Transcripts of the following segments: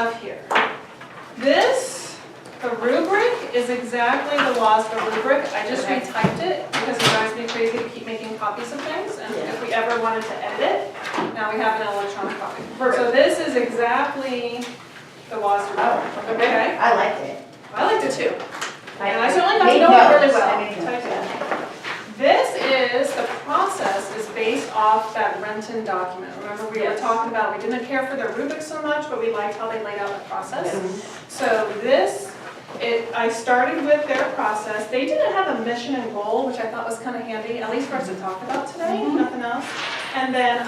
have here. The rubric is exactly the WASDA rubric. I just retyped it because it drives me crazy to keep making copies of things. And if we ever wanted to edit it, now we have an electronic copy. So this is exactly the WASDA rubric. Okay? I liked it. I liked it too. And I certainly got to know it really well. Typed it. This is, the process is based off that Renton document. Remember we were talking about, we didn't care for the rubric so much, but we liked how they laid out the process. So this, I started with their process. They didn't have a mission and goal, which I thought was kind of handy, at least for us to talk about today, nothing else. And then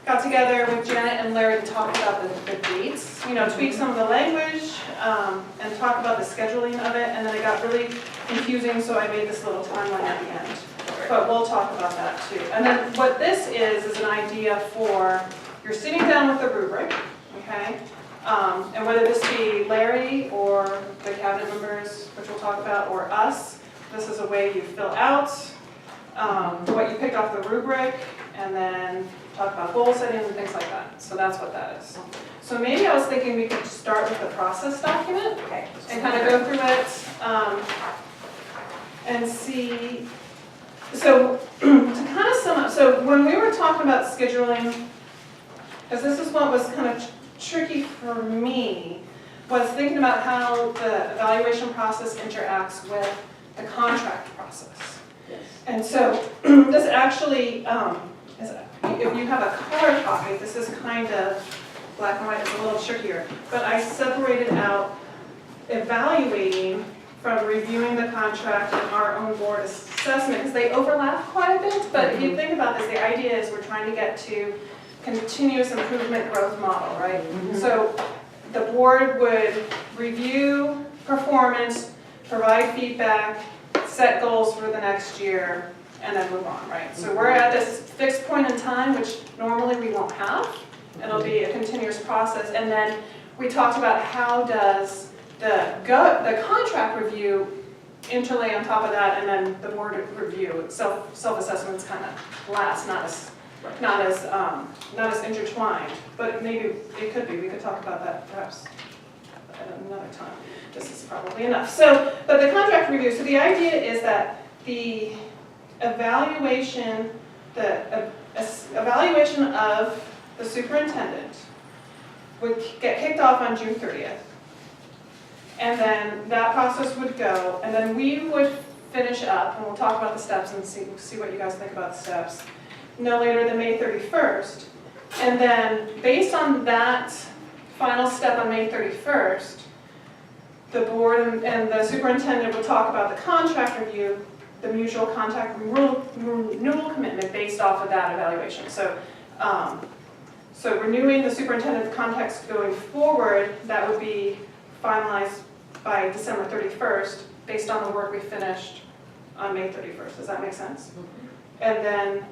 got together with Janet and Larry to talk about the dates, tweak some of the language, and talk about the scheduling of it. And then it got really confusing, so I made this little timeline at the end. But we'll talk about that too. And then what this is an idea for, you're sitting down with the rubric, okay? And whether this be Larry or the cabinet members, which we'll talk about, or us, this is a way you fill out what you picked off the rubric, and then talk about goal setting and things like that. So that's what that is. So maybe I was thinking we could start with the process document and kind of go through it and see. So to kind of sum up, so when we were talking about scheduling, because this is what was kind of tricky for me, was thinking about how the evaluation process interacts with the contract process. Yes. And so this actually, if you have a color copy, this is kind of black and white, it's a little trickier, but I separated out evaluating from reviewing the contract and our own board assessment, because they overlap quite a bit, but if you think about this, the idea is we're trying to get to continuous improvement growth model, right? So the board would review performance, provide feedback, set goals for the next year, and then move on, right? So we're at this fixed point in time, which normally we won't have. It'll be a continuous process. And then we talked about how does the contract review interlay on top of that, and then the board review. Self-assessment's kind of last, not as intertwined, but maybe it could be. We could talk about that perhaps at another time. This is probably enough. So, but the contract review, so the idea is that the evaluation of the superintendent would get kicked off on June 30th. And then that process would go, and then we would finish up, and we'll talk about the steps and see what you guys think about the steps, no later than May 31st. And then based on that final step on May 31st, the board and the superintendent would talk about the contract review, the mutual contract renewal commitment based off of that evaluation. So, so renewing the superintendent's contracts going forward, that would be finalized by December 31st based on the work we finished on May 31st. Does that make sense? And then,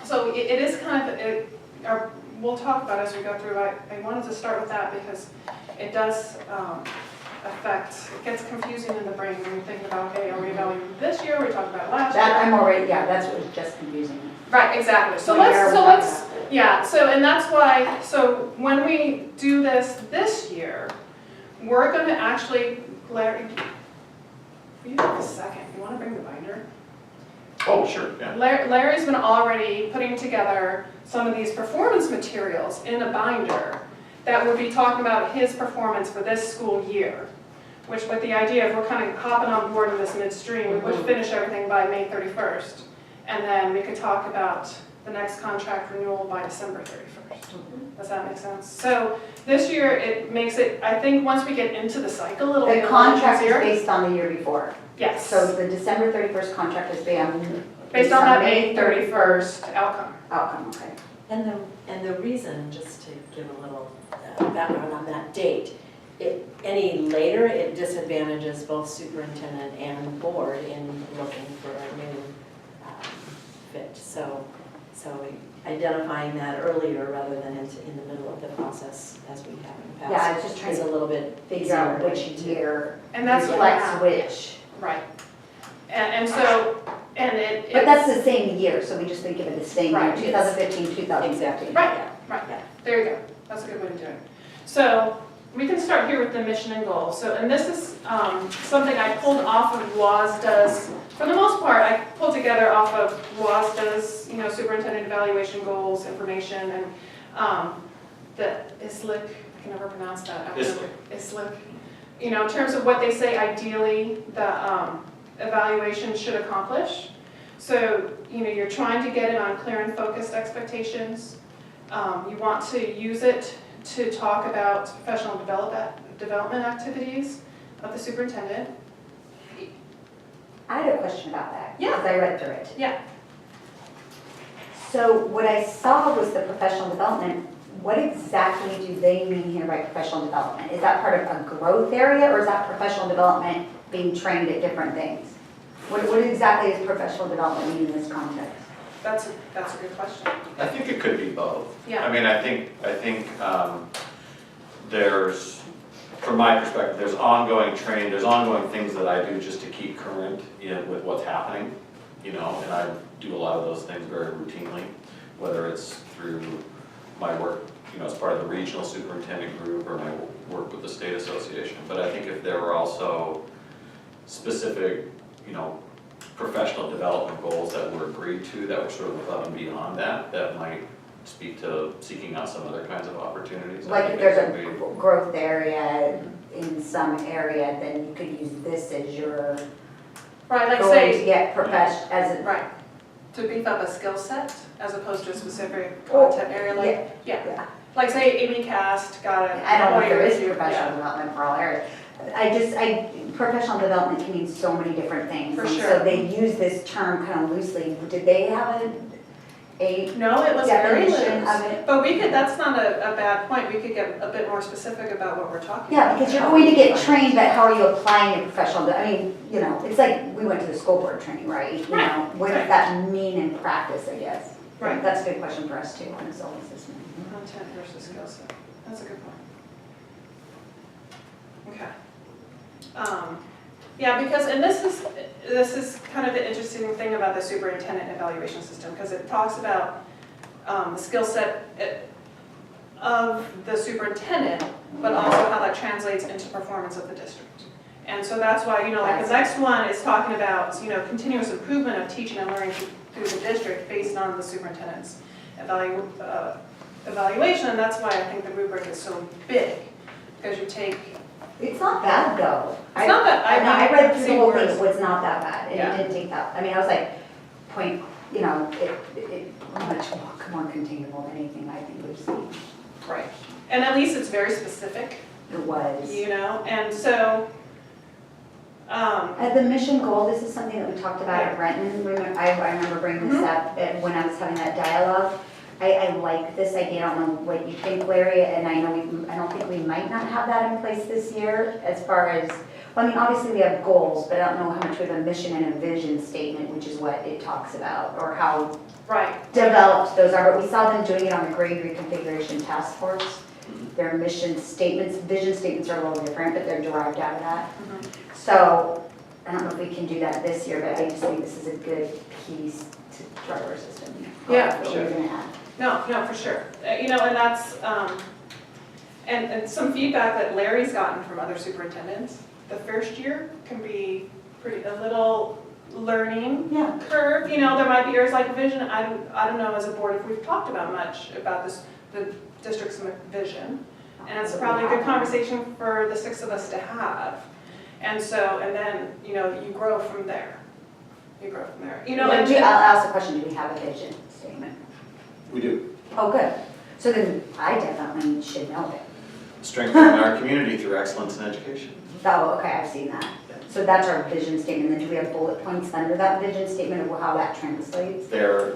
so it is kind of, we'll talk about it as we go through. I wanted to start with that because it does affect, it gets confusing in the brain when you're thinking about, okay, are we evaluating this year, are we talking about last year? I'm already, that's what was just confusing. Right, exactly. So and that's why, so when we do this year, we're going to actually, Larry, you have a second, you want to bring the binder? Oh, sure, yeah. Larry's been already putting together some of these performance materials in a binder that would be talking about his performance for this school year, which with the idea of we're kind of hopping on board in this midstream, we would finish everything by May 31st, and then we could talk about the next contract renewal by December 31st. Does that make sense? So this year it makes it, I think once we get into the cycle, it'll be a lot The contract is easier. based on the year before. Yes. So the December 31st contract is based on that May 31st outcome. Okay. And the reason, just to give a little background on that date, any later it disadvantages both superintendent and board in looking for a new fit. So identifying that earlier rather than in the middle of the process as we have in the past. Yeah, I was just trying is to a little bit figure out easier which year And that's what reflects happened. which. Right. And so, and it. But that's the same year, so we just think of it the same year, Right. 2015, 2016. Exactly. Right, Yeah. right. Yeah. There you go. That's a good way to do it. So we can start here with the mission and goals. So, and this is something I pulled off of WASDA's, for the most part, I pulled together off of WASDA's, superintendent evaluation goals, information, and the ISLIC, I can never pronounce that. ISLIC. In terms of what they say ideally the evaluation should accomplish. So, you're trying to get it on clear and focused expectations. You want to use it to talk about professional development activities of the superintendent. I had a question about that. Yeah. Because I read through it. Yeah. So what I saw was the professional development. What exactly do they mean here by professional development? Is that part of a growth area, or is that professional development being trained at different things? What exactly does professional development mean in this context? That's a good question. I think it could be both. Yeah. I mean, I think there's, from my perspective, there's ongoing training, there's ongoing things that I do just to keep current with what's happening, and I do a lot of those things very routinely, whether it's through my work, as part of the regional superintendent group or my work with the state association. But I think if there were also specific, professional development goals that were agreed to that were sort of above and beyond that might speak to seeking out some other kinds of opportunities. Like if there's a growth area in some area, then you could use this as your Right, like goal say, to get as a, right, to beef up a skill set as opposed to a specific Well, content area, yeah. like say Amy Cast got a. I don't know if there is Yeah. professional development for all areas. Professional development can mean so many different things. For and sure. So they use this term kind of loosely. Did they have a No, it was very definition loose. of it? But we could, that's not a bad point, we could get a bit more specific about what we're talking Yeah, about. because you're going to get trained, but how are you applying your professional, it's like we went to the school board training, right? Right, What does that mean in practice, I guess? Right. That's a good question for us too, on this whole system. Content versus skill set, that's a good point. Okay. Yeah, because, and this is kind of the interesting thing about the superintendent evaluation system, because it talks about the skill set of the superintendent, but also how that translates into performance of the district. And so that's why, like the next one is talking about, continuous improvement of teaching and learning through the district based on the superintendent's evaluation, and that's why I think the rubric is so big, because you take. It's not bad though. It's not bad. I read through the whole thing, words. it was not that bad. And Yeah. it didn't take that, I was like, it much more containable than anything I think we've seen. Right, and at least it's very specific, It was. and so, At the mission goal, this is something that we talked about at Renton. I remember bringing this up when I was having that dialogue. I like this idea, I don't know what you think, Larry, and I don't think we might not have that in place this year as far as, obviously we have goals, but I don't know how much we have a mission and a vision statement, which is what it talks about, or how right, developed those are, but we saw them doing it on the grade reconfiguration task force. Their mission statements, vision statements are a little different, but they're derived out of that. So, I don't know if we can do that this year, but I just think this is a good piece to drive our system. Yeah, for What sure. we're gonna add. no, for sure. And that's, and some feedback that Larry's gotten from other superintendents, the first year can be a little learning Yeah. curve, there might be areas like vision, I don't know as a board if we've talked about much about the district's vision. And it's probably a good conversation for the six of us to have. And then, you grow from there. And I'll ask the question, do we have a vision statement? We do. Oh, good. So then I definitely should know it. Strengthening our community through excellence in education. Oh, okay, I've seen that. So that's our vision statement, then do we have bullet points under that vision statement of how that translates? They're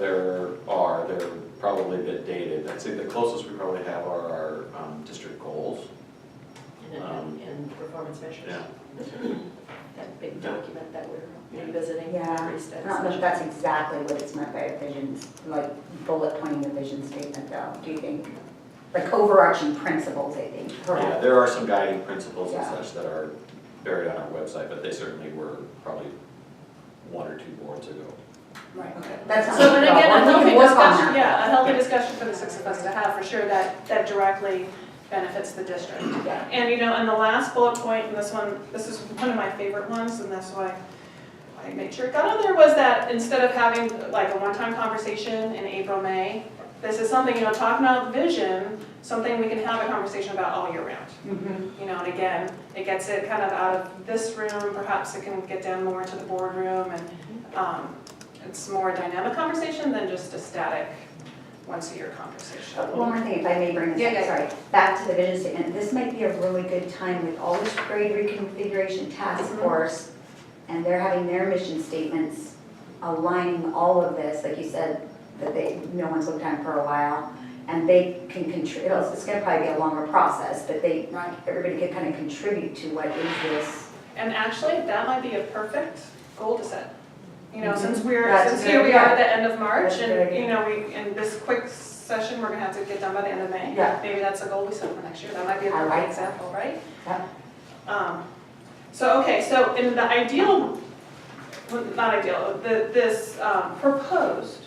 probably a bit dated. I'd say the closest we probably have are our district goals. And performance measures. Yeah. That big document that we're revisiting. Yeah, every I study don't know if session. that's exactly what it's meant by a vision, like bullet pointing the vision statement though, do you think? Like overarching principles, I think, Yeah, correct? there are some guiding principles and Yeah. such that are buried on our website, but they certainly were probably 1 or 2 boards ago. Right, okay. That's not. So, and again, a we healthy can work on discussion, that. a healthy discussion for the six of us to have, for sure, that directly benefits the district. Yeah. And you know, and the last bullet point, and this is one of my favorite ones, and that's why I made sure it got on there, was that instead of having like a one-time conversation in April, May, this is something, you know, talking about vision, something we can have a conversation about all year round. Mm-hmm. You know, and again, it gets it kind of out of this room, perhaps it can get down more into the boardroom, and it's more a dynamic conversation than just a static once-a-year conversation. One more thing, if I may bring this Yeah, up, sorry, back to the vision statement. This might be a really good time with all this grade reconfiguration task Mhm. force, and they're having their mission statements, aligning all of this, like you said, that no one's looked at for a while, and they can contribute, it's gonna probably be a longer process, but Right. everybody could kind of contribute to what is this. And actually, that might be a perfect goal to set. You know, since That's a since good here we idea. are at the end of March, That's a good and idea. you know, in this quick session, we're gonna have to get done by the end of May. Yeah. Maybe that's a goal we set for next year. That might be a I perfect like that. example, right? Yeah. So in the ideal, well, not ideal, this proposed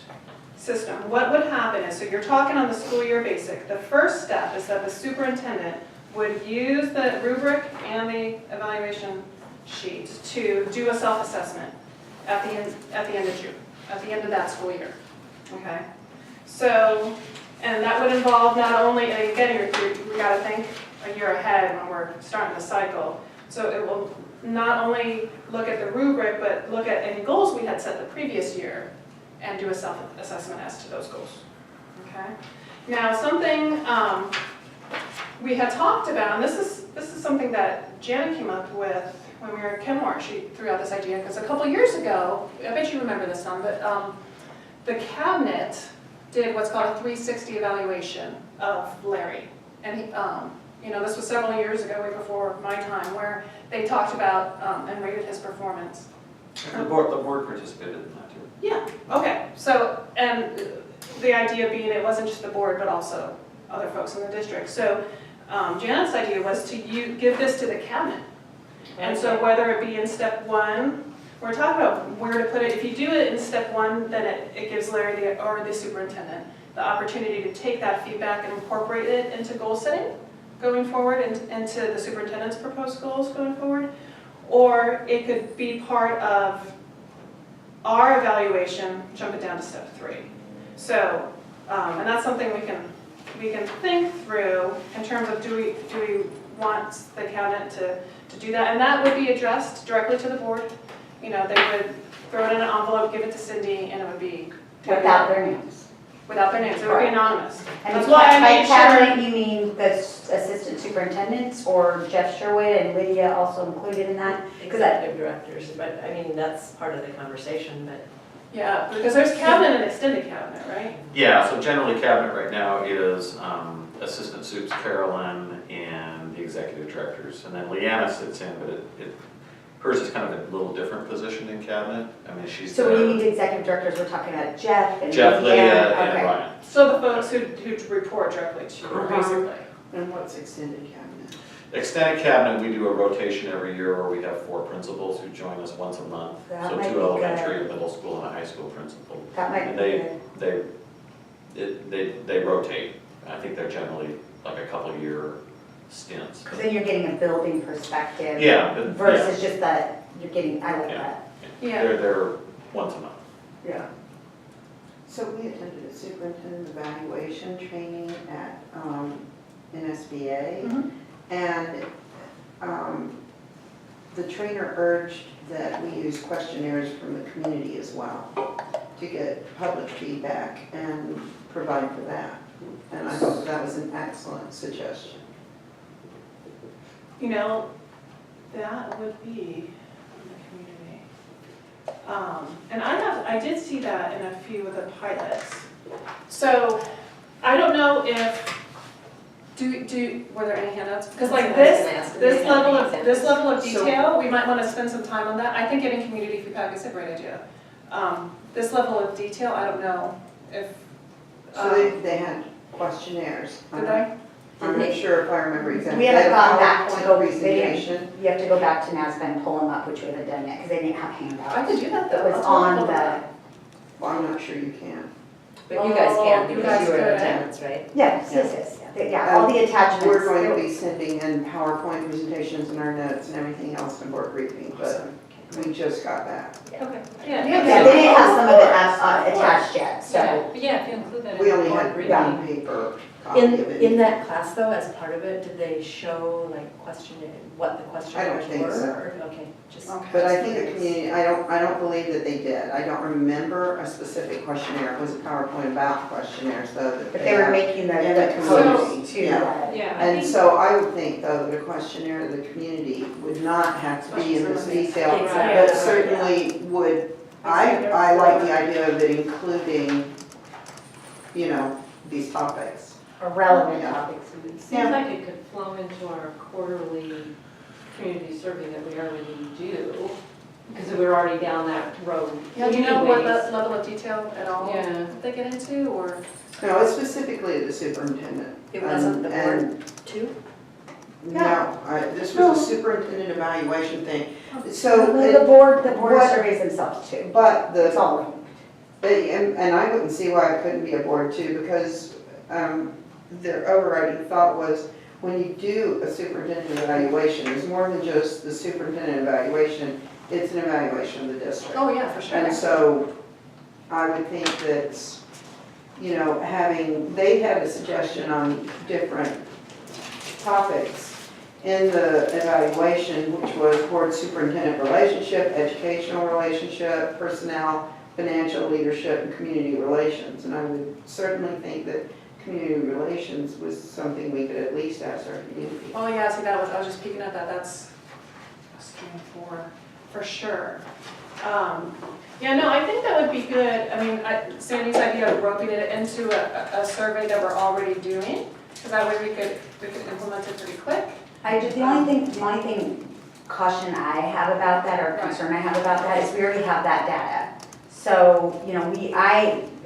system, what would happen is, so you're talking on the school year basic, the first step is that the superintendent would use the rubric and the evaluation sheet to do a self-assessment at the end of June, at the end of that school year, okay? So, and that would involve not only, and again, we gotta think a year ahead when we're starting the cycle. So it will not only look at the rubric, but look at any goals we had set the previous year and do a self-assessment as to those goals, okay? Now, something we had talked about, and this is something that Janet came up with when we were at Kenmore. She threw out this idea, because a couple years ago, I bet you remember this, Tom, but the cabinet did what's called a 360 evaluation of Larry. And he, you know, this was several years ago, way before my time, where they talked about and rated his performance. The board participated in that too. Yeah, okay, so, and the idea being it wasn't just the board, but also other folks in the district. So Janet's idea was to give this to the cabinet. And so whether it be in step one, we're talking about where to put it. If you do it in step one, then it gives Larry or the superintendent the opportunity to take that feedback and incorporate it into goal setting going forward, into the superintendent's proposed goals going forward. Or it could be part of our evaluation, jump it down to step three. So, and that's something we can think through in terms of do we want the cabinet to do that? And that would be addressed directly to the board. You know, they would throw it in an envelope, give it to Cindy, and it would be Without their names. without their names. It would be anonymous. And That's why I by made sure. cabinet, you mean the assistant superintendents or Jeff Sherwood and Lydia also included in that? Executive directors, but I mean, that's part of the conversation, but. Yeah, because there's cabinet and extended cabinet, right? Yeah, so generally cabinet right now is Assistant Soups Carolyn and the executive directors. And then Leanna sits in, but hers is kind of a little different position in cabinet. I mean, she's So when you mean executive directors, we're talking about Jeff and Jeff, Lydia, and Okay. Ryan. So the folks who report directly to you, Correct. basically. And what's extended cabinet? Extended cabinet, we do a rotation every year where we have 4 principals who join us once a month. That So might 2 be elementary, good. a middle school, and a high school principal. That might And be good. they rotate. I think they're generally like a couple year stints. Because then you're getting a building perspective. Yeah, but- Versus just that, you're getting, I like Yeah. that. Yeah. They're once a month. Yeah. So we attended a superintendent evaluation training at NSBA. Mhm. And the trainer urged that we use questionnaires from the community as well to get public feedback and provide for that. And I thought that was an excellent suggestion. You know, that would be in the community. And I did see that in a few of the pilots. So I don't know if, were there any handouts? Because like this level of detail, we might want to spend some time on that. I think getting community feedback is a great idea. This level of detail, I don't know if. So they had questionnaires. Did they? I'm not sure if I remember exactly. We haven't gone back to PowerPoint go, presentation. you have to go back to NASBA and pull them up, which we haven't done yet, because they didn't have handouts. I could do that though. It was I'll on totally pull the, that. Well, I'm not sure you can. But you guys can, Oh, you because guys you were in could. attendance, right? Yes, yeah, all the attachments. We're going to be sending in PowerPoint presentations and our notes and everything else in board briefing, but we just got back. Okay. Yeah, they didn't have some of it attached yet, so. Yeah, if you include that in We the only board had briefing. one paper copy of it. In that class though, as part of it, did they show like what the questionnaires think were? so. Or- Okay, just. But I think the community, I don't believe that they did. I don't remember a specific questionnaire. It was a PowerPoint about questionnaires though. that But they were have. making the In the codes community, to yeah. that. Yeah, I And think, so I would think though that a questionnaire of the community would not have to be in this detail, Exactly. but certainly would, I like the idea of it including, these topics. Or relevant Yeah. topics. it seems like it could flow into our quarterly community survey that we already do, because we're already down that road. Yeah, do you know what anyways. the level of detail at all Yeah. they get into, or? No, it's specifically the superintendent. It wasn't the And- board too? No, this was a superintendent evaluation thing. The So, board what- surveys themselves too. but It's the, all linked. and I wouldn't see why it couldn't be a board too, because their overriding thought was, when you do a superintendent evaluation, it's more than just the superintendent evaluation, it's an evaluation of the district. Oh, yeah, for sure. And so I would think that, they had a suggestion on different topics in the evaluation, which was board superintendent relationship, educational relationship, personnel, financial leadership, and community relations. And I would certainly think that community relations was something we could at least ask our community. Oh, yeah, see, I was just peeking at that, that's stream 4, for sure. Yeah, no, I think that would be good. I mean, Sandy's idea of roping it into a survey that we're already doing, because that way we could implement it pretty quick. The only thing caution I have about that, or concern I have about that, is we already have that data. So,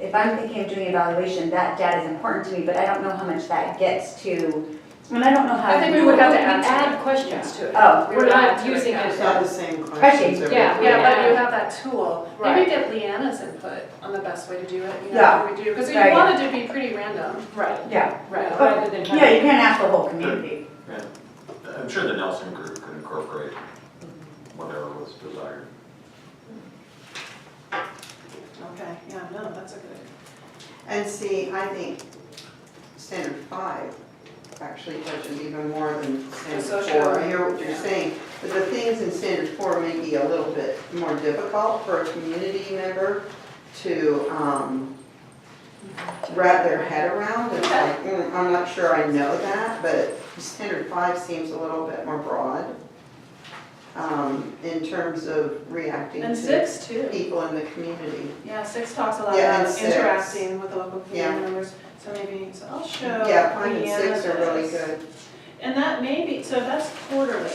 if I'm thinking of doing evaluation, that data is important to me, but I don't know how much that gets to, and I don't know how. I think we would have to We add add questions to it. Oh. We're not using Yeah. It's it. not the same questions. every Yeah, time. Yeah, but you have that tool. Maybe Right. get Leanna's input on the best way to do it, Yeah. what we do, because you Right. want it to be pretty random. Right, Yeah, right, But- rather than. yeah, you can't ask the whole community. I'm sure the Nelson group could incorporate whatever was desired. Okay, yeah, no, that's a good. And see, I think standard 5 actually touches even more than standard social, 4. I hear what you're yeah. saying, but the things in standard 4 may be a little bit more difficult for a community member to wrap their head around. It's like, I'm not sure I know that, but standard 5 seems a little bit more broad in terms of reacting And to 6 too. people in the community. Yeah, 6 talks a lot Yeah, and about 6. interacting with the local Yeah. community members, so maybe, so I'll show. Yeah, 5 and Leanna 6 are really this. good. And that may be, so that's quarterly.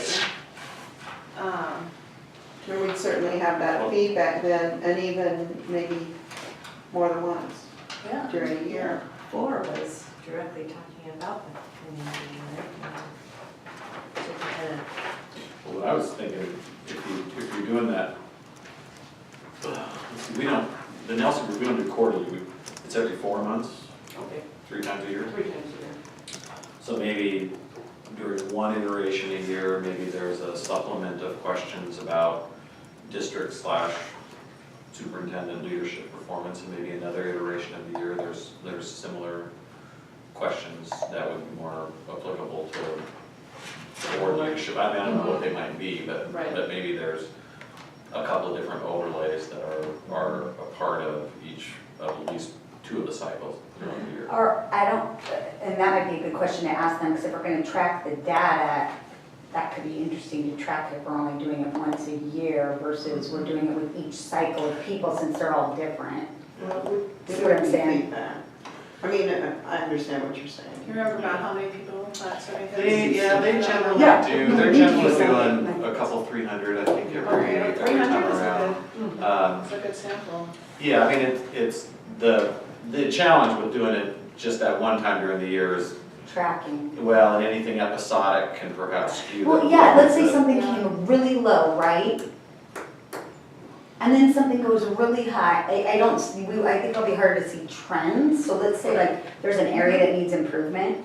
And we'd certainly have that feedback then, and even maybe more than once Yeah. during a year. 4 was directly talking about the community, right? Superintendent. Well, I was thinking, if you're doing that, let's see, the Nelson group, we don't do quarterly, it's every 4 months, Okay, 3 times a year. 3 times a year. So maybe during one iteration a year, maybe there's a supplement of questions about district / superintendent leadership performance, and maybe another iteration of the year, there's similar questions that would be more applicable to board leadership. I mean, I don't know what they might be, but Right. maybe there's a couple of different overlays that are a part of each, of at least 2 of the cycles throughout the year. Or and that might be a good question to ask them, because if we're gonna track the data, that could be interesting to track if we're only doing it once a year versus we're doing it with each cycle of people, since they're all different. See what I'm saying? Feedback. I mean, I understand what you're saying. Do you remember about how many people that survey has? They generally Yeah. do, they're generally doing a couple 300, I think, every Okay, time 300 is a around. good, it's a good sample. Yeah, I mean, it's, the challenge with doing it just that one time during the year is, Tracking. well, and anything episodic can perhaps skew. Well, that yeah, let's say but- something came really low, right? and then something goes really high, I don't, I think it'll be hard to see trends, so let's say like, there's an area that needs improvement,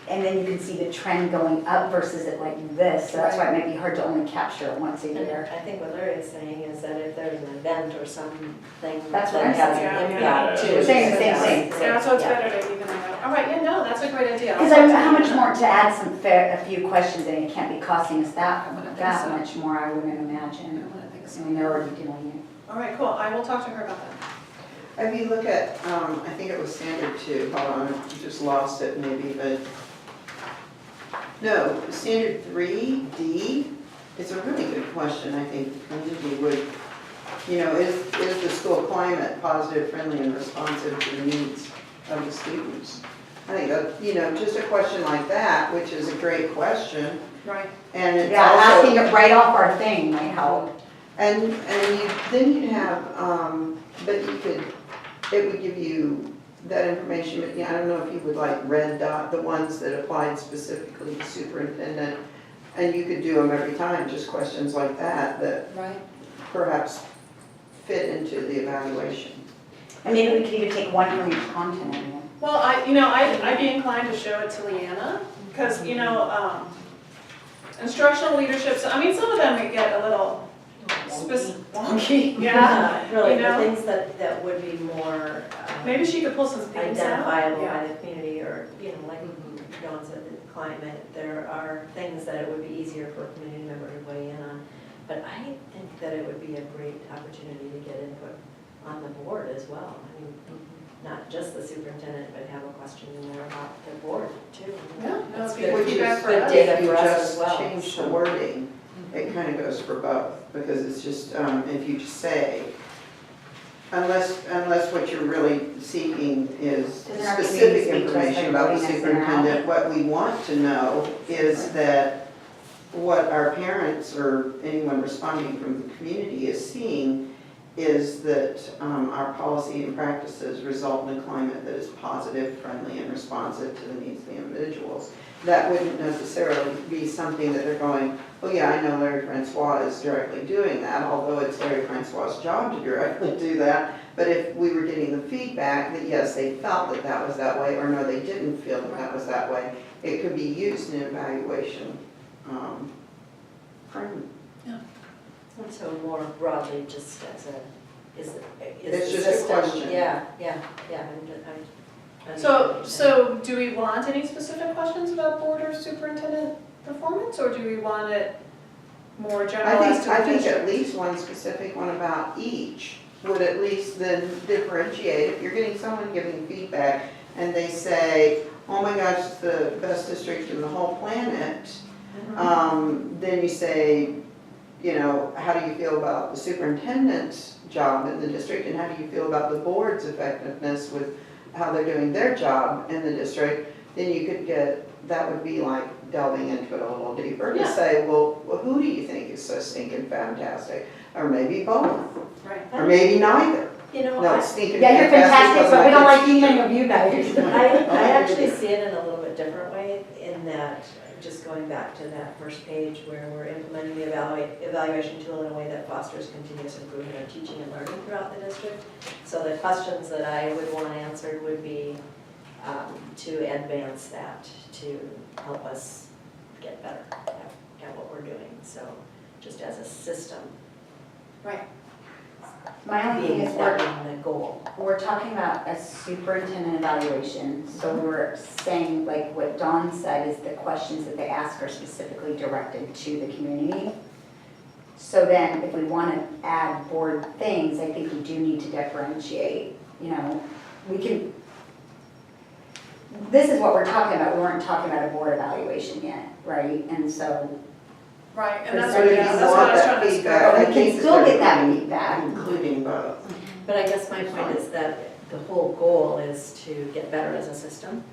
and then you can see the trend going up versus it like this, so that's why it might be hard to only capture it once a And year. I think what Larry is saying is that if there's an event or something That's what that I'm has saying. an impact Yeah. too. We're saying the so same that's- thing. Yeah, so it's yeah. better to even that. All right, yeah, no, that's a great idea. Because how much more to add a few questions, and it can't be costing us I wouldn't think so. that much more, I wouldn't I imagine. wouldn't think so. I mean, they're already doing it. All right, cool, I will talk to her about that. If you look at, I think it was standard 2, hold on, I just lost it maybe, but, no, standard 3D, it's a really good question, I think the community would, you know, is the school climate positive, friendly, and responsive to the needs of the students? I think that, you know, just a question like that, which is a great question, Right. and it's Yeah, also. asking it right off our thing might help. And then you'd have, but you could, it would give you that information, but yeah, I don't know if you would like red dot, the ones that applied specifically to superintendent, and you could do them every time, just questions like that, that Right. perhaps fit into the evaluation. And maybe we could even take one from each content area. Well, I'd be inclined to show it to Leanna, because, instructional leadership, so, I mean, some of them may get a little wonky, yeah. Really, You the know? things that would be more Maybe she could pull some themes out. identifiable Yeah. by the community, or, like Dawn said, the climate, there are things that it would be easier for a community member to weigh in on. But I think that it would be a great opportunity to get input on the board as well. I mean, not just the superintendent, but have a question in there about the board too. Yeah, no, That's it'd be good. good Which feedback is, for good us. data if you for us as just well, change the so. wording, it kind of goes for both, because it's just, if you just say, unless what you're really seeking is Doesn't our specific community speak to us information by about the voting us in or out? superintendent, what we want to know is that what our parents or anyone responding from the community is seeing is that our policy and practices result in a climate that is positive, friendly, and responsive to the needs of the individuals. That wouldn't necessarily be something that they're going, oh yeah, I know Larry Francois is directly doing that, although it's Larry Francois' job to directly do that. But if we were getting the feedback that yes, they felt that that was that way, or no, they didn't feel that that was that way, it could be used in evaluation framework. And so more broadly, just as is It's the just a system- question. Yeah. So do we want any specific questions about board or superintendent performance, or do we want it more generalized to the I think district? at least one specific one about each would at least then differentiate. If you're getting someone giving feedback and they say, oh my gosh, it's the best district in the whole planet, then you say, how do you feel about the superintendent's job in the district, and how do you feel about the board's effectiveness with how they're doing their job in the district? Then you could get, that would be like delving into it a little deeper to Yeah. say, well, who do you think is so stinking fantastic? Or maybe both, Right. or maybe neither. I Stinking Yeah, you're fantastic, but we don't like you. any of you guys. I actually see it in a little bit different way, in that, just going back to that first page where we're implementing the evaluation tool in a way that fosters continuous improvement of teaching and learning throughout the district. So the questions that I would want answered would be to advance that, to help us get better at what we're doing. So just as a system, Right. My only thing being is the goal. we're talking about a superintendent evaluation, so we're saying, like what Dawn said, is the questions that they ask are specifically directed to the community. So then, if we want to add board things, I think we do need to differentiate, we can, this is what we're talking about, we weren't talking about a board evaluation yet, right? And so, Right, and that's So what, if you that's what I want was that trying to feedback, explain. but I we think can still get that everybody- feedback. Including both. But I guess my point is that the whole goal is to get better as a system.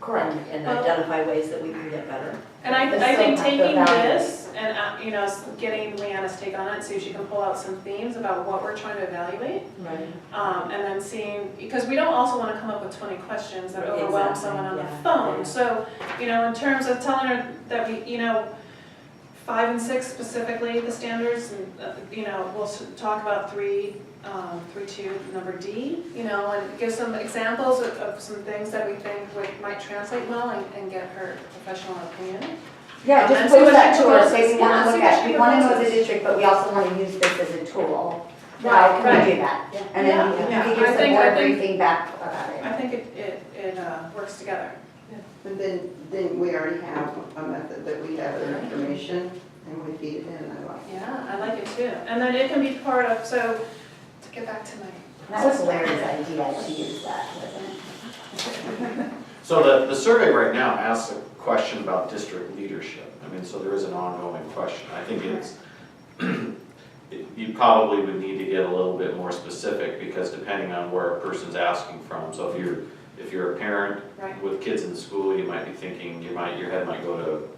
Correct. And identify ways that we can get better. And I But think still have to taking evaluate. this and, getting Leanna's take on it, see if she can pull out some themes about what we're trying to evaluate. Right. And then seeing, because we don't also want to come up with 20 questions that overwhelm Exactly, someone on the yeah, phone. yeah. So, in terms of telling her that we, 5 and 6 specifically, the standards, and, we'll talk about 3, 2, number D, and give some examples of some things that we think might translate well and get her professional opinion. Yeah, And just see pose what that she to her, proposes. say we want Yeah, to see look what at, she we want to know the proposes. district, but we also want to use this as a tool. Right, How can right. we do that? Yeah. And then Yeah, you yeah. can give I some think- more I think- briefing back about it. I think it works together. And then we already have a method that we gather information and we feed it in, I like. Yeah, I like it too. And then it can be part of, so, to get back to my. That was Larry's idea to use that, wasn't it? So the survey right now asks a question about district leadership. I mean, so there is an ongoing question. I think it's, you probably would need to get a little bit more specific because depending on where a person's asking from. So if you're a parent Right. with kids in school, you might be thinking, your head might go to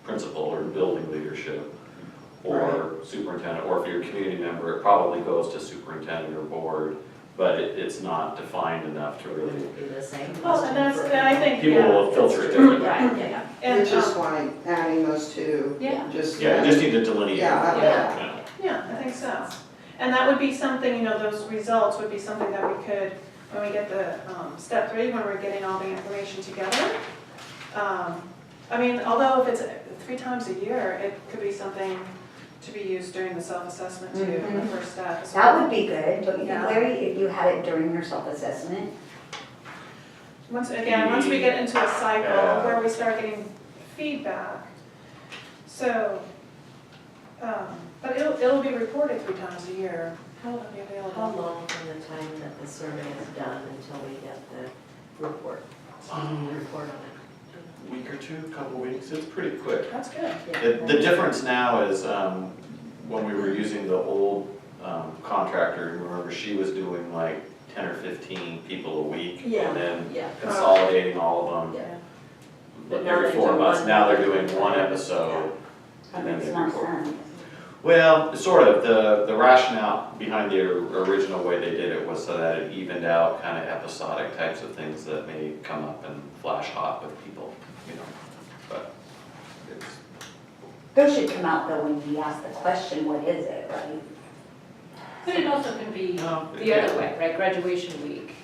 principal or building leadership or superintendent, or if you're a community member, it probably goes to superintendent or board, but it's not defined enough to really, Be the same Well, question and for I think, people yeah. will filter it differently. Right, yeah. And, Which is why adding those two, Yeah. just. Yeah, you just need to delineate. Yeah, I like Yeah. that. Yeah, I think so. And that would be something, those results would be something that we could, when we get the step 3, when we're getting all the information together. I mean, although if it's 3 times a year, it could be something to be used during the self-assessment too, in the first step as well. That would be good, don't you think, Yeah. Larry, if you had it during your self-assessment? Once we get into a cycle Yeah. where we start getting feedback, so, but it'll be reported 3 times a year. How will it be How available? long from the time that the survey is done until we get the report? Report on it? Week or two, couple weeks, it's pretty quick. That's good. The difference now is, when we were using the old contractor, remember she was doing like 10 or 15 people a week. Yeah. And then Yeah. consolidating all of them Yeah. But now every they 4 do months. one Now they're episode. doing one episode. That And then makes they more report. sense. Well, sort of, the rationale behind the original way they did it was so that it evened out kind of episodic types of things that may come up and flash hot with people, but it's. Those should come out though when we ask the question, what is it, right? But it also can be No, it the other can't. way, right, graduation week.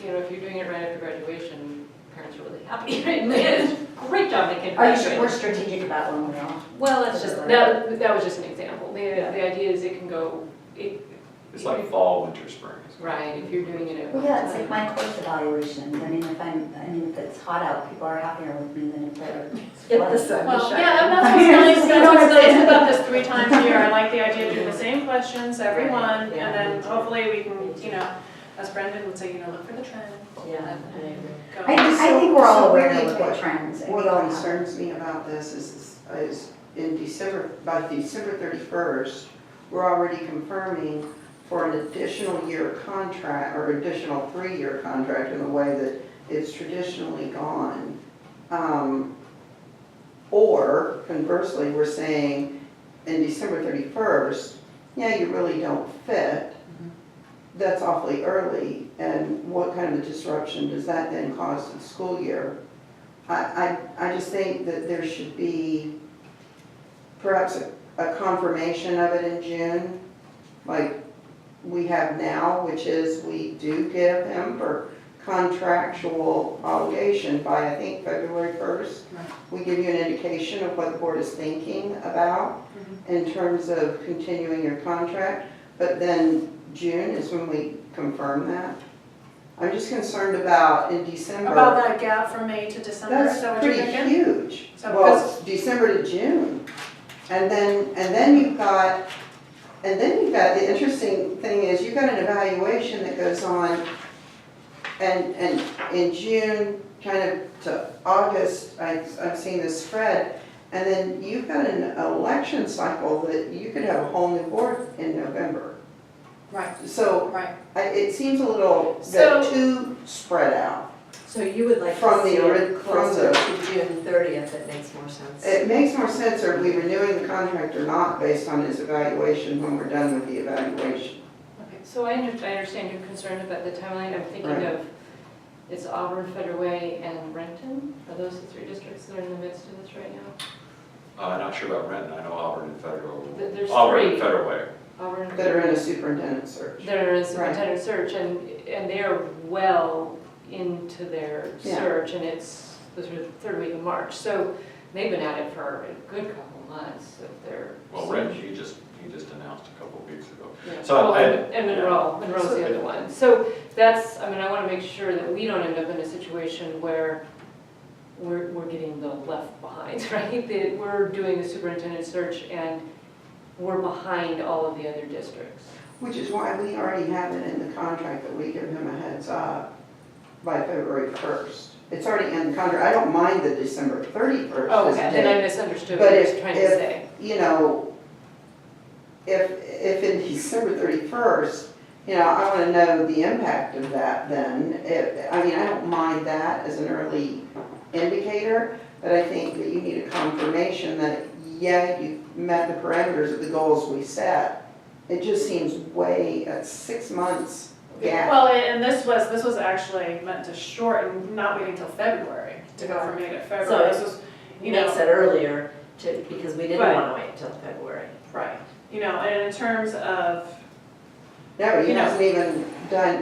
If you're doing it right after graduation, parents are really happy, right? It's a great job making. Are you sure we're strategic about when we're off? Well, that's just, that was just an example. The idea is it can go, It's like fall, winter, spring. right, if you're doing it at Well, one yeah, it's like time. my course evaluations. I mean, if it's hot out, people are happier with me than if they're. If the sun is Well, shining. yeah, that's what's nice, that's what's nice about this 3 times a year. I like the idea of doing the same questions, every one, Yeah. and then hopefully we can, as Brendan would say, look for the trend. Yeah, I agree. Go. I think we're all So aware really of what what- trends. and we What all have- concerns me about this is in December, by December 31st, we're already confirming for an additional year contract, or additional 3-year contract in the way that it's traditionally gone. Or conversely, we're saying in December 31st, yeah, you really don't fit. That's awfully early, and what kind of a disruption does that then cause to the school year? I just think that there should be perhaps a confirmation of it in June, like we have now, which is we do give him for contractual obligation by, I think, February 1st. Right. We give you an indication of what the board is thinking about in terms of continuing your contract, but then June is when we confirm that. I'm just concerned about in December. About that gap from May to December, is that That's what you're pretty thinking? huge. So Well, because- it's December to June. And then you've got the interesting thing is you've got an evaluation that goes on and in June, kind of to August, I've seen this spread. And then you've got an election cycle that you could have a whole new board in November. Right, So right. it seems a little So- bit too spread out. So you would like From to the see ori- it from closer the- to June 30th, it makes more sense. It makes more sense, are we renewing the contract or not based on his evaluation when we're done with the evaluation? Okay, so I understand your concern about the timeline. I'm thinking Right. of, it's Auburn, Federal Way, and Renton. Are those the 3 districts that are in the midst of this right now? I'm not sure about Renton, I know Auburn and Federal. There's Auburn and three. Federal Way. Auburn. That are in a superintendent search. That are in a superintendent search, and they're well into their Yeah. search, and it's the sort of third week of March. So they've been at it for a good couple of months of their. Well, Renton, he just announced a couple of weeks ago. Yeah. So Oh, I- and Monroe's the other one. So that's, I mean, I want to make sure that we don't end up in a situation where we're getting the left behind, right? That we're doing the superintendent search and we're behind all of the other districts. Which is why we already have it in the contract that we give him a heads up by February 1st. It's already in the contract. I don't mind the December 31st. Oh, as a okay, then I date. misunderstood But what I was if- trying to if- say. You know, if in December 31st, you know, I want to know the impact of that then. I mean, I don't mind that as an early indicator, but I think that you need a confirmation that, yeah, you've met the parameters of the goals we set. It just seems way, at 6 months gap. Well, and this was actually meant to shorten, not waiting till February, to go from May to February. So This was, He makes it earlier to, because we didn't Right. want to wait until February. right, and in terms of, Yeah, but he you know. hasn't even done,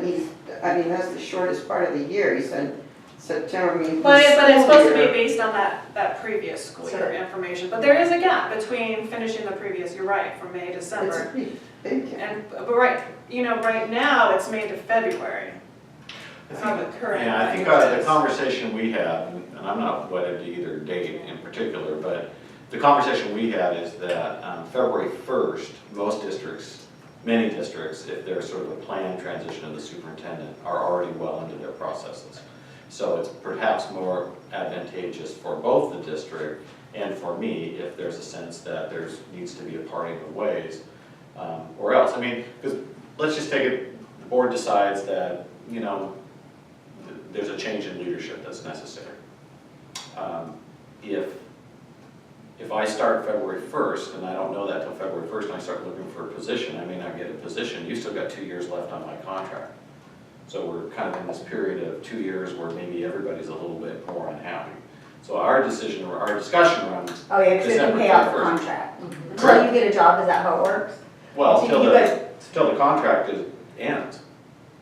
I mean, that's the shortest part of the year. He said September, I mean. but it's school supposed to be year. based on that previous school year Sure. information. But there is a gap between finishing the previous, you're right, from May to It's a December. pretty big gap. But right now, it's May to February. How the current. Yeah, I think language the is. conversation we had, and I'm not wedded to either date in particular, but the conversation we had is that February 1st, most districts, many districts, if there's sort of a planned transition of the superintendent, are already well into their processes. So it's perhaps more advantageous for both the district and for me if there's a sense that there's needs to be a parting of ways, or else. I mean, because let's just take it, the board decides that, there's a change in leadership that's necessary. If I start February 1st, and I don't know that till February 1st, and I start looking for a position, I may not get a position, you still got 2 years left on my contract. So we're kind of in this period of 2 years where maybe everybody's a little bit more unhappy. So our discussion around, Oh, yeah, because you December pay off the 31st. contract. Until you get a job, is that how it works? well, So till you the, guys- till the contract ends.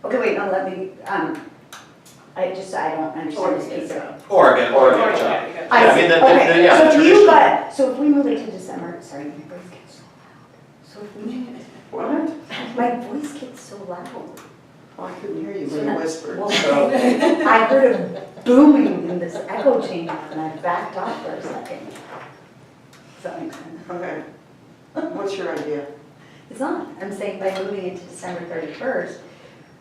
Okay, wait, no, let me, I don't understand this piece of it. Or get a job. Yeah, you got- Yeah, I mean, Okay, yeah, so if you tradition- got, so if we move it to December, sorry, my voice gets so loud. So if we, What? my voice gets so loud. Oh, I couldn't hear you So when you that- whispered, well, so. I heard a booming in this echo chamber and I backed off for a second. Does that make sense? Okay. What's your idea? It's not. I'm saying by moving it to December 31st,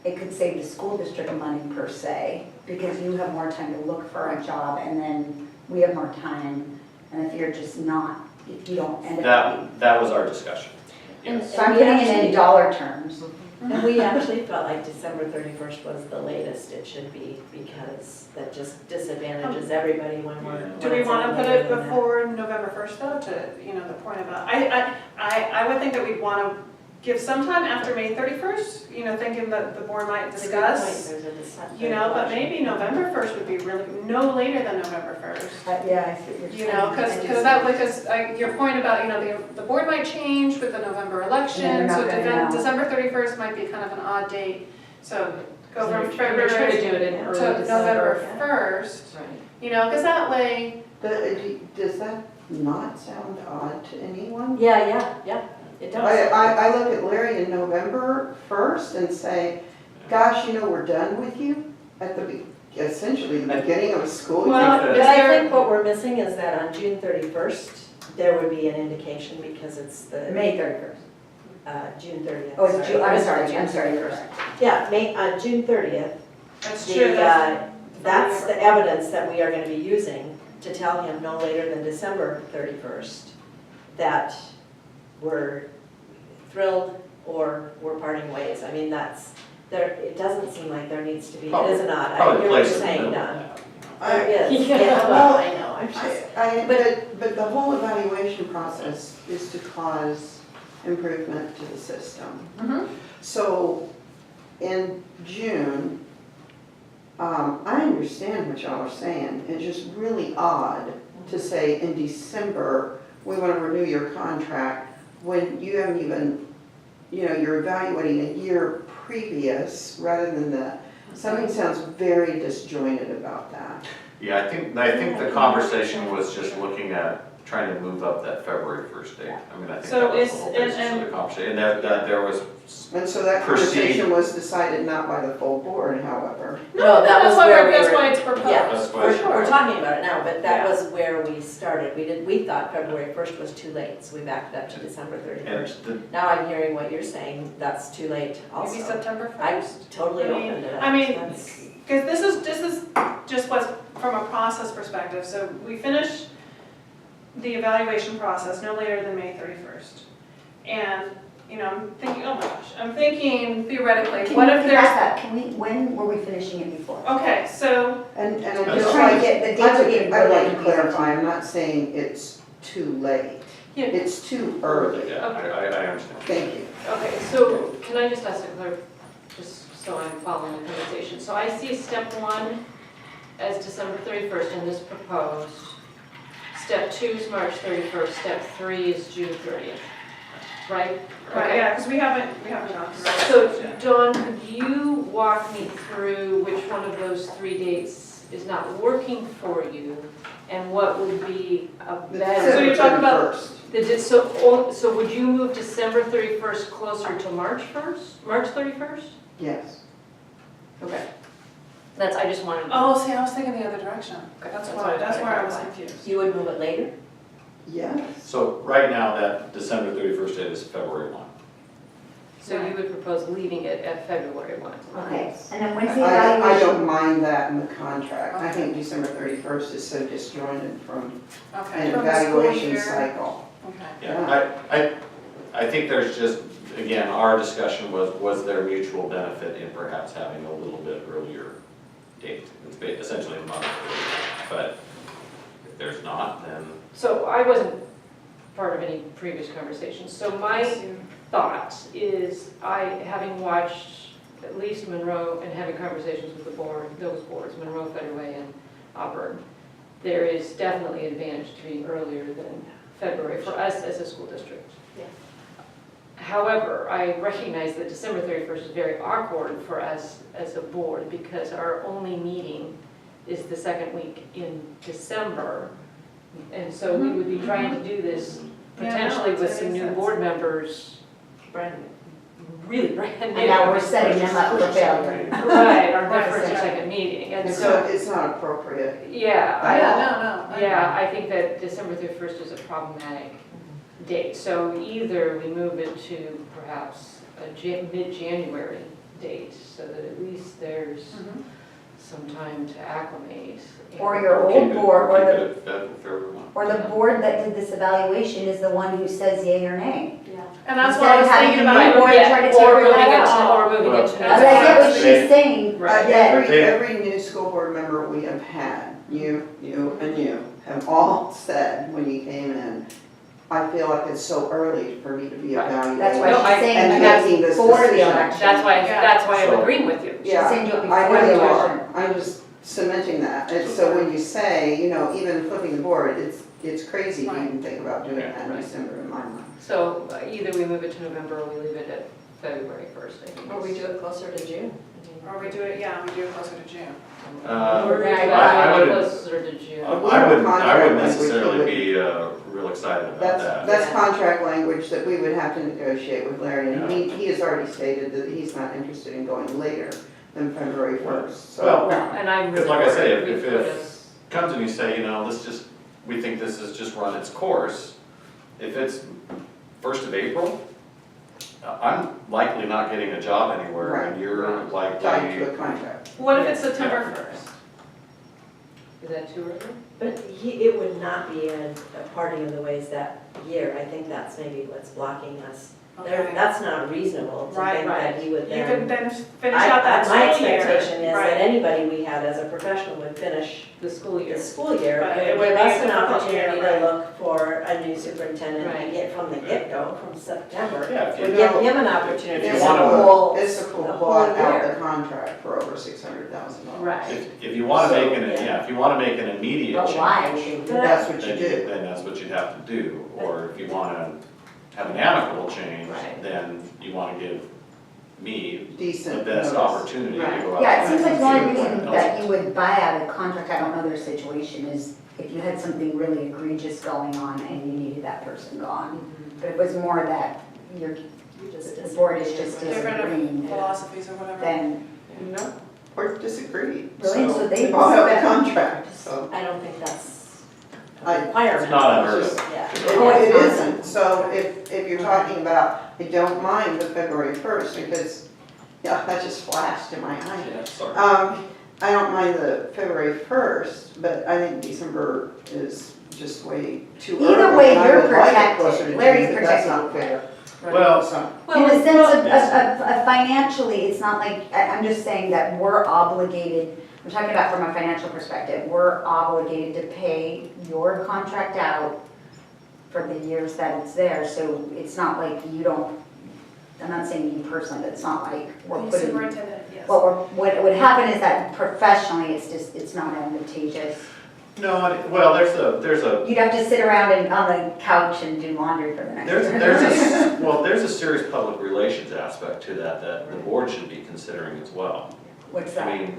it could save the school district money per se, because you have more time to look for a job and then we have more time. And if you're just not, if you don't end up. That was our discussion. Yes. So I'm putting it in dollar terms. And we actually felt like December 31st was the latest it should be, because that just disadvantages everybody when we're. Do we want to put it before November 1st though, to, the point about, I would think that we'd want to give some time after May 31st, thinking that the board might discuss, but maybe November 1st would be really, no later than November 1st. Yeah, I see what you're saying. Because your point about, the board might change with the November election, And so they're not gonna know. December 31st might be kind of an odd date. So go So from we're February trying to do it in early to November December. 1st, Right. because that way, Does that not sound odd to anyone? Yeah, it does. I look at Larry in November 1st and say, gosh, we're done with you at essentially the beginning of a school year. Well, But I think what we're missing is that on June 31st, there would be an indication, because it's the. May 31st. June 30th. Oh, it's June, I'm sorry, June I'm sorry. 31st. Yeah, on June 30th, that's the, true. that's the evidence that we are gonna be using to tell him no later than December 31st that we're thrilled or we're parting ways. I mean, it doesn't seem like there needs to be, it is not, I Probably hear what place you're in the saying, middle Don. of that. There is, Yeah. yeah, well, I know, I'm just. But the whole evaluation process is to cause improvement to the system. Mhm. So in June, I understand what y'all are saying. It's just really odd to say in December, we want to renew your contract, when you haven't even, you're evaluating a year previous rather than something sounds very disjointed about that. Yeah, I think the conversation was just looking at trying to move up that February 1st date. I mean, I think So that was it's- the whole basis of the conversation, and that there was, And so that Proceed. conversation was decided not by the full board, however. No, that that's was why where we that's were- why it's proposed. Yeah, That's why we're, it's- we're talking about it now, but that Yeah. was where we started. We thought February 1st was too late, so we backed it up to December and 31st. the, Now I'm hearing what you're saying, that's too late also. Maybe September I'm 1st. totally I mean- open to that. I mean, That's- Because this is just what's, from a process perspective, so we finish the evaluation process no later than May 31st. And, I'm thinking, oh my gosh, I'm thinking theoretically, what if there's, When were we finishing it before? okay, so, And I Just just trying to like, get- the dates are getting I'd really like to confusing. clarify, I'm not saying it's too late. Yeah. It's too early. yeah, I understand. Thank you. Okay, so can I just ask a clear, just so I'm following the conversation. So I see step 1 as December 31st in this proposed. Step 2 is March 31st, step 3 is June 30th, right? right, yeah, because we haven't gone through it. So Dawn, could you walk me through which one of those 3 dates is not working for you? And what would be a better? So you're talking about- So would you move December 31st closer to March 1st, March 31st? Yes. Okay. I just wanted. Oh, see, I was thinking the other direction. Okay, That's that's why, what I that's where I was thought. confused. You would move it later? Yes. So right now, that December 31st date is February 1. So you would propose leaving it at February 1? Okay, and then when's the I don't evaluation? mind that in the contract. I Okay. think December 31st is so disjointed from Okay. an From the school evaluation year. cycle. Okay. Yeah, I think there's just, again, our discussion was there mutual benefit in perhaps having a little bit earlier date? It's essentially a month earlier, but if there's not, then. So I wasn't part of any previous conversations. So my thought is, having watched at least Monroe and having conversations with those boards, Monroe, Federway, and Auburn, there is definitely an advantage to being earlier than February for us as a school district. Yeah. However, I recognize that December 31st is very awkward for us as a board because our only meeting is the second week in December. And so we would be trying to do this potentially with some new board members, Brand really brand new. And now we're setting them up for failure. Right, our Right, first and right. second meeting. And It's so, not appropriate. yeah, No. yeah, I think that December 31st is a problematic date. So either we move it to perhaps a mid-January date so that at least there's Mhm. some time to acclimate. Or your Keep old it- board, keep or it at February 1. the board that did this evaluation is the one who says yay or nay. Yeah. And that's Instead what I of was having thinking the about. new board Yeah, try to or figure moving that it to- out. Or moving it to. But I get what she's saying, Right. that Every new school board member we have had, you, and you, have all said when you came in, I feel like it's so early for me to be Right. evaluated. that's why No, she's saying and do making it this before the decision. election. That's why I'm So- agreeing with you. She's Yeah, saying do it I before the really election. are. I'm just cementing that. And so when you say, even flipping the board, it's crazy to even think about doing that in Right. December in my mind. So either we move it to November or we leave it at February 1st, I think. Or we do it closer to June. Or we do it closer to June. We're I would- closer to June. we have I a wouldn't contract language necessarily that be real excited about that. That's Yeah. contract language that we would have to negotiate with Larry, and Yeah. he has already stated that he's not interested in going later than February 1st, so. Well, Well, and I'm Because really like I say, worried if we put us. comes and you say, we think this has just run its course, if it's 1st of April, I'm likely not getting a job anywhere, and Right. you're Tied to likely. a contract. What if it's September 1st? Is that too early? But it would not be a party of the ways that year. I think that's maybe what's blocking us Okay. That's not reasonable to Right, think right. that he would You then. could then finish out that My school year. expectation is Right. that anybody we had as a professional would finish The school year. the school year. Right, It it would would give be us a an difficult year, opportunity right. to look for a new superintendent Right. and get from the get-go, from September. Yeah, if We you- give him an opportunity If to you wanna- whole, It's a the cool whole bought out year. the contract for over $600,000. Right. If you wanna make an, So, yeah, if you wanna make an immediate But change. why would you do that? That's what you Then do. then that's what you have to do, or if you wanna have an amicable change, Right. then you wanna give me the Decent best notice. opportunity to Right. go out. Yeah, it seems like the only and see reason what that else. you would buy out a contract, I don't know their situation, is if you had something really egregious going on and you needed that person gone. But if it was more that you're, You just the board is just Different disagreeing, philosophies or whatever. then, No, or disagreed. Really? So they bought out the spent- contract, so. I don't think that's I- a requirement. It's not unheard Just- of. Yeah. Well, it isn't, so if you're talking about, I don't mind the February 1st, because, yeah, that just flashed in my eye. Yeah, sorry. I don't mind the February 1st, but I think December is just way too early. Either way, and I you're would like it protected. closer to Larry's June, but that's protected. not fair. Well, So, in a sense of yes. financially, it's not like, I'm just saying that we're obligated, I'm talking about from a financial perspective, we're obligated to pay your contract out for the years that it's there, so it's not like you don't, I'm not saying you personally, but it's not like we're The putting, superintendent, yes. what would happen is that professionally, it's not advantageous. No, well, there's a, You'd have to sit around and on the couch and do laundry for the next year. there's a serious public relations aspect to that the board should be considering as well. What's I that? mean,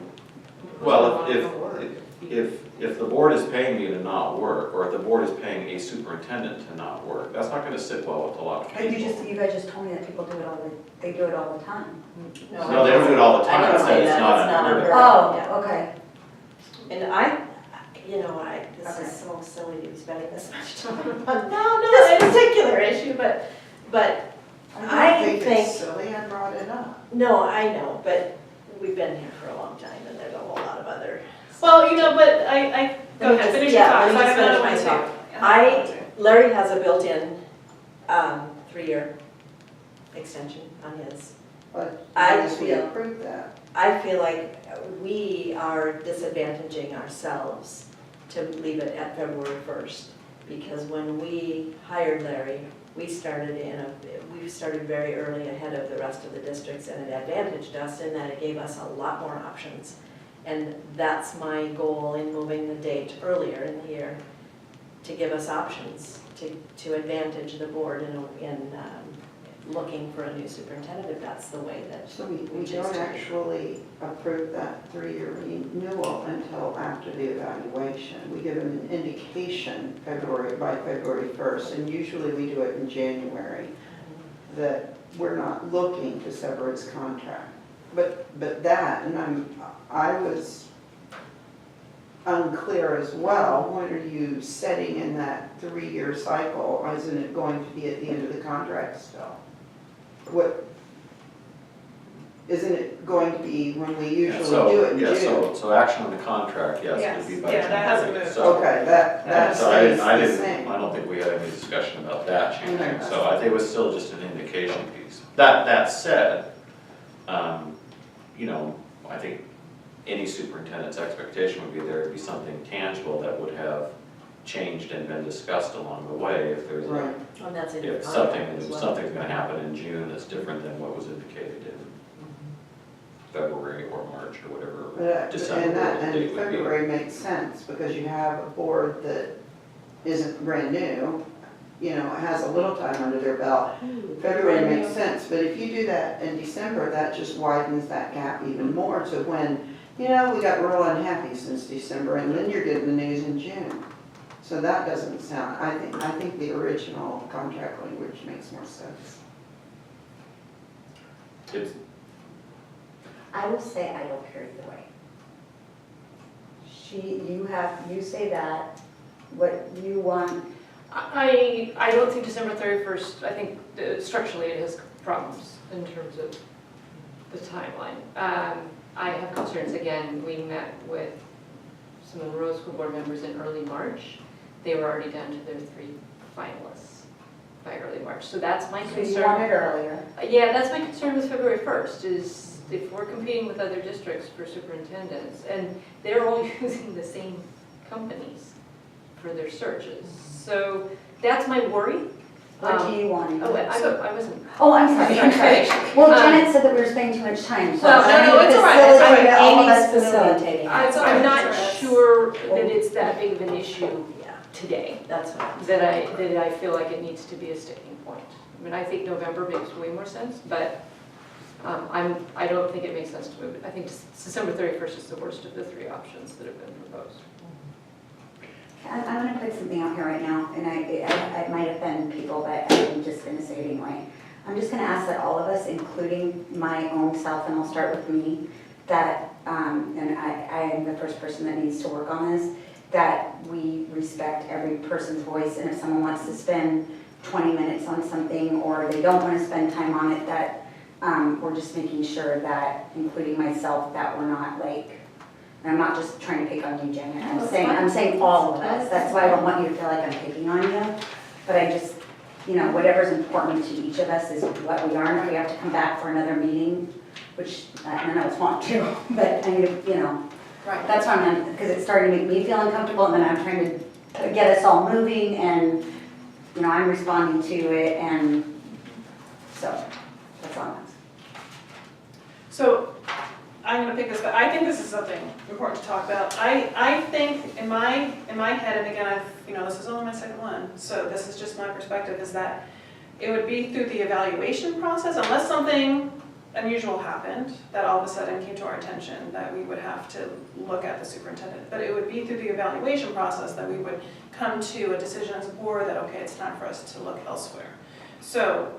well, if the board is paying you to not work, or if the board is paying a superintendent to not work, that's not gonna sit well with a lot of And people. you guys just told me that people do it they do it all the time. No, they don't do it all the I time, didn't it's say it's that, not it's not unheard of. unheard of. Oh, okay. And this Okay. is so silly to be spending this much time on No, this particular issue, but I I think think- it's silly I brought it up. no, I know, but we've been here for a long time and there's a whole lot of other. Well, but go Let me ahead, just- finish your yeah, thought, let me so I just have another finish one my too. thought. Larry has a built-in 3-year extension on his. But I unless we feel- approve that. I feel like we are disadvantaging ourselves to leave it at February 1st. Because when we hired Larry, we started very early ahead of the rest of the districts, and it advantaged us in that it gave us a lot more options. And that's my goal in moving the date earlier in the year, to give us options, to advantage the board in looking for a new superintendent, if that's the way that. So we choose don't to. actually approve that 3-year renewal until after the evaluation. We give them an indication by February 1st, and usually we do it in January, that we're not looking to sever his contract. But that, and I was unclear as well, when are you setting in that 3-year cycle? Isn't it going to be at the end of the contract still? Isn't it going to be when we usually do it in June? So action on the contract, yes, it would be by Yes, yeah, that hasn't January. moved. So- Okay, that So I stays didn't, I the didn't, same. I don't think we had any discussion about that changing, Okay. so I think it was still just an indication piece. That said, I think any superintendent's expectation would be there to be something tangible that would have changed and been discussed along the way if there's Right. And that's in your if contract as well. something's gonna happen in June that's different than what was indicated in February or March or whatever December And date would be. February makes sense, because you have a board that isn't brand new, has a little time under their belt. February Brand makes new. sense, but if you do that in December, that just widens that gap even more to when, we got real unhappy since December, and then you're getting the news in June. So that doesn't sound, I think the original contract language makes more sense. It's, I will say I don't care either way. You say that, what you want, I don't think December 31st, I think structurally it has problems in terms of the timeline. I have concerns, again, we met with some of the Monroe School Board members in early March. They were already down to their 3 finalists by early March. March. So that's my So you concern. want it earlier. Yeah, that's my concern with February 1st, is if we're competing with other districts for superintendents, and they're all using the same companies for their searches. So that's my worry. What do you want? Oh, I wasn't. Oh, I'm sorry, I'm sorry. Okay. Well, Janet said that we were spending too much time, so. Well, I'm no, gonna it's all right, it's all right. facilitate all of us Amy's moving. facilitating. I'm not That's- sure that it's that big of an issue Yeah, today, that's what I'm that I feel like it needs to be a sticking point. I mean, I think November makes way more sense, but I don't think it makes sense to move it. I think December 31st is the worst of the three options that have been proposed. I'm gonna put something out here right now, and I might offend people, but I'm just gonna say it anyway. I'm just gonna ask that all of us, including my own self, and I'll start with me, that, and I am the first person that needs to work on this, that we respect every person's voice, and if someone wants to spend 20 minutes on something, or they don't wanna spend time on it, that we're just making sure that, including myself, that we're not like, and I'm not just trying to pick on you, Janet, I'm saying all of us. That's why I don't want you to feel like I'm picking on you. But I just, whatever's important to each of us is what we are. And if we have to come back for another meeting, which I know it's want to, but I mean, Right. that's why I'm, because it's starting to make me feel uncomfortable, and then I'm trying to get us all moving, and, I'm responding to it, and so, that's all I'm asking. So I'm gonna pick this, but I think this is something important to talk about. I think in my head, and again, this is only my second one, so this is just my perspective, is that it would be through the evaluation process, unless something unusual happened that all of a sudden came to our attention that we would have to look at the superintendent. But it would be through the evaluation process that we would come to a decision as a board that, okay, it's time for us to look elsewhere. So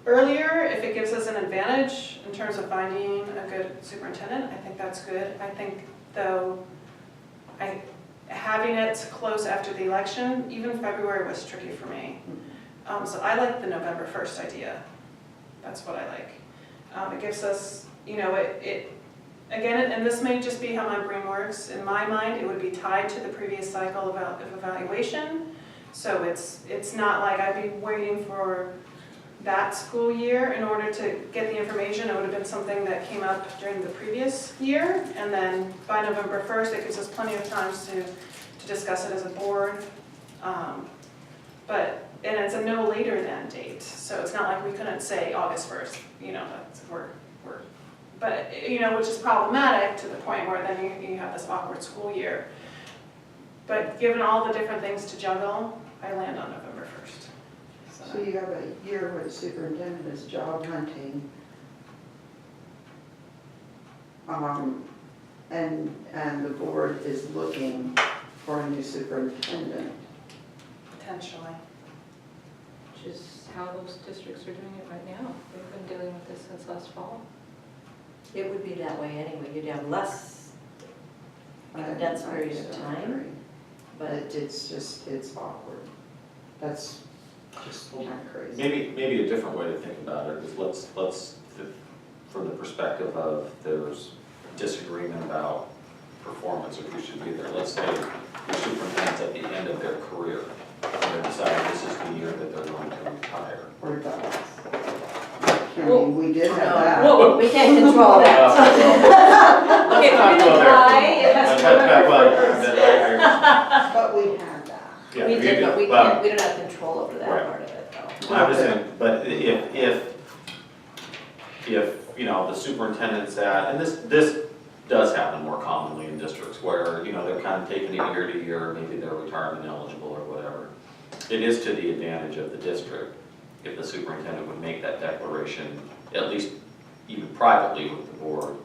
earlier, if it gives us an advantage in terms of finding a good superintendent, I think that's good. I think, though, having it close after the election, even February was tricky for me. So I like the November 1st idea. That's what I like. It gives us, again, and this may just be how my brain works. In my mind, it would be tied to the previous cycle of evaluation. So it's not like I'd be waiting for that school year in order to get the information. It would have been something that came up during the previous year, and then by November 1st, it gives us plenty of time to discuss it as a board. And it's a no later than date, so it's not like we couldn't say August 1st, but which is problematic to the point where then you have this awkward school year. But given all the different things to juggle, I land on November 1st. So you have a year where the superintendent is job hunting. And the board is looking for a new superintendent. Potentially. Which is how those districts are doing it right now. They've been dealing with this since last fall. It would be that way anyway, you'd have less condensed period of time, But but it's awkward. That's just kind of crazy. Maybe a different way to think about it is let's from the perspective of there's disagreement about performance or who should be there. Let's say the superintendent's at the end of their career and they're deciding this is the year that they're going to retire. Or does. I mean, we did have that. well, we can't control that. Okay, Let's we're not gonna go try, there. it has to Well, go back. But we had that. yeah, We did, but we well, can't, we don't have control over that Right. part of it though. I'm just saying, but if the superintendent's at, and this does happen more commonly in districts where, they're kind of taking it year to year, maybe they're retirement eligible or whatever. It is to the advantage of the district if the superintendent would make that declaration, at least even privately with the board,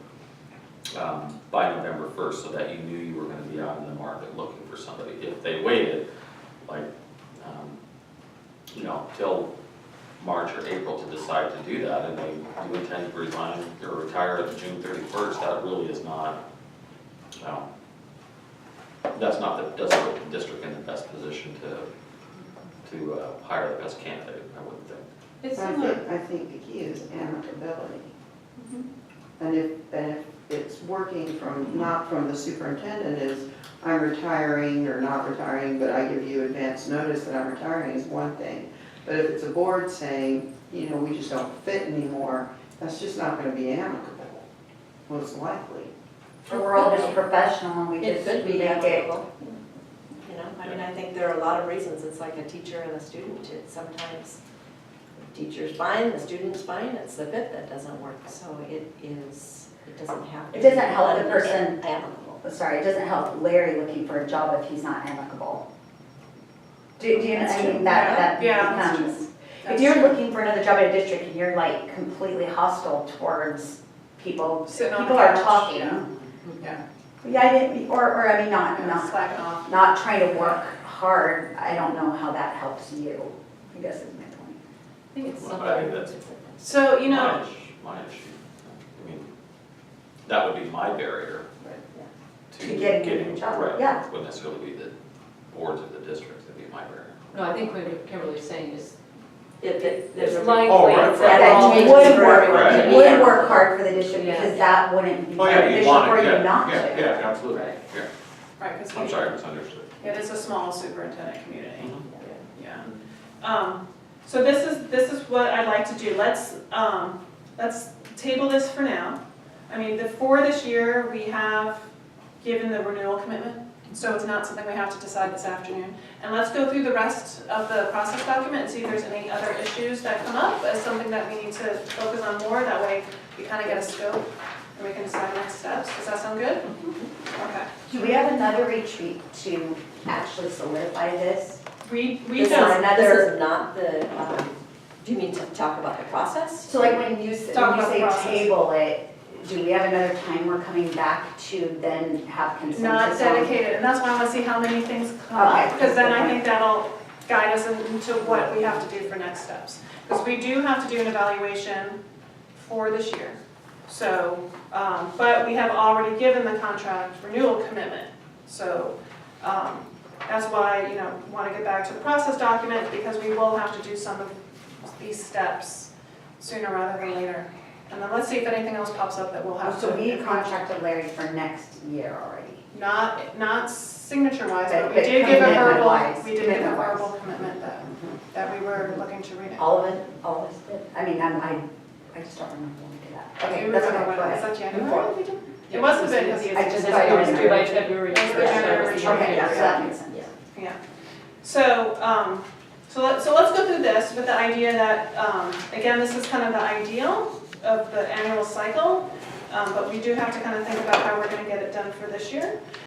by November 1st, so that you knew you were gonna be out in the market looking for somebody. If they waited, like, till March or April to decide to do that, and they do intend to resign or retire at June 31st, that really is not, doesn't put the district in the best position to hire the best candidate, I wouldn't think. It's similar. I think the key is amicability. Mhm. And if it's working not from the superintendent is, I'm retiring or not retiring, but I give you advance notice that I'm retiring is one thing. But if it's a board saying, you know, we just don't fit anymore, that's just not gonna be amicable, most likely. Or we're all just professional and we It just, could we be make it. amicable. You know, I mean, I think there are a lot of reasons, it's like a teacher and a student, it's sometimes the teacher's fine, the student's fine, it's the fit that doesn't work, so it doesn't have to. It doesn't help the be person- amicable. Sorry, it doesn't help Larry looking for a job if he's not amicable. Do you know, That's I mean, true. that Yeah, that's becomes, if That's you're true. looking for another job in a district and you're like completely hostile towards people, Sitting on the people are couch, talking. yeah. Yeah, I didn't, or I mean, not Slacking off. not trying to work hard, I don't know how that helps you, I guess is my point. I think it's Well, I think something, that's So, you know, my issue. I mean, that would be my barrier to To getting a getting, job, right, yeah. wouldn't necessarily be the boards of the districts, it'd be my barrier. no, I think what Kimberly's saying is, There's a it's likely Oh, right, it's right. at That all. you changes would for work, everyone to you be would amicable. work hard for the district Yeah. because that wouldn't be Oh, yeah, you beneficial want for it, you yeah, not to. yeah, yeah, absolutely, Right. yeah. right, because I'm sorry, I misunderstood. it is a small superintendent community. Mhm. Yeah. So this is what I'd like to do. Let's table this for now. I mean, for this year, we have given the renewal commitment, so it's not something we have to decide this afternoon. And let's go through the rest of the process document and see if there's any other issues that come up as something that we need to focus on more. That way, we kind of get a scope and we can decide next steps. Does that sound good? Okay. Do we have another retreat to actually solidify this? We This don't. is not the, do you mean to talk about the process? So like when you Talk about the say process. table it, do we have another time we're coming back to then have consensus Not on? dedicated, and that's why I want to see how many things come up, Okay. because then I think that'll guide us into what we have to do for next steps. Because we do have to do an evaluation for this year, so, but we have already given the contract renewal commitment. So, that's why, you know, want to get back to the process document, because we will have to do some of these steps sooner rather than later. And then let's see if anything else pops up that we'll have to. So we contracted Larry for next year already. Not signature wise, but we But did give a verbal, commitment-wise, we did give a commitment-wise. verbal commitment that we were looking to renew. All of it, all of us did? I mean, I just don't remember when we did that. Do Okay, you that's remember okay, go when, is ahead. that January we did? It must have been because you. I just it thought you was were due by February. It was the January retreat. Okay, yeah, so that makes sense. Yeah. So, let's go through this with the idea that, again, this is kind of the ideal of the annual cycle, but we do have to kind of think about how we're gonna get it done for this year.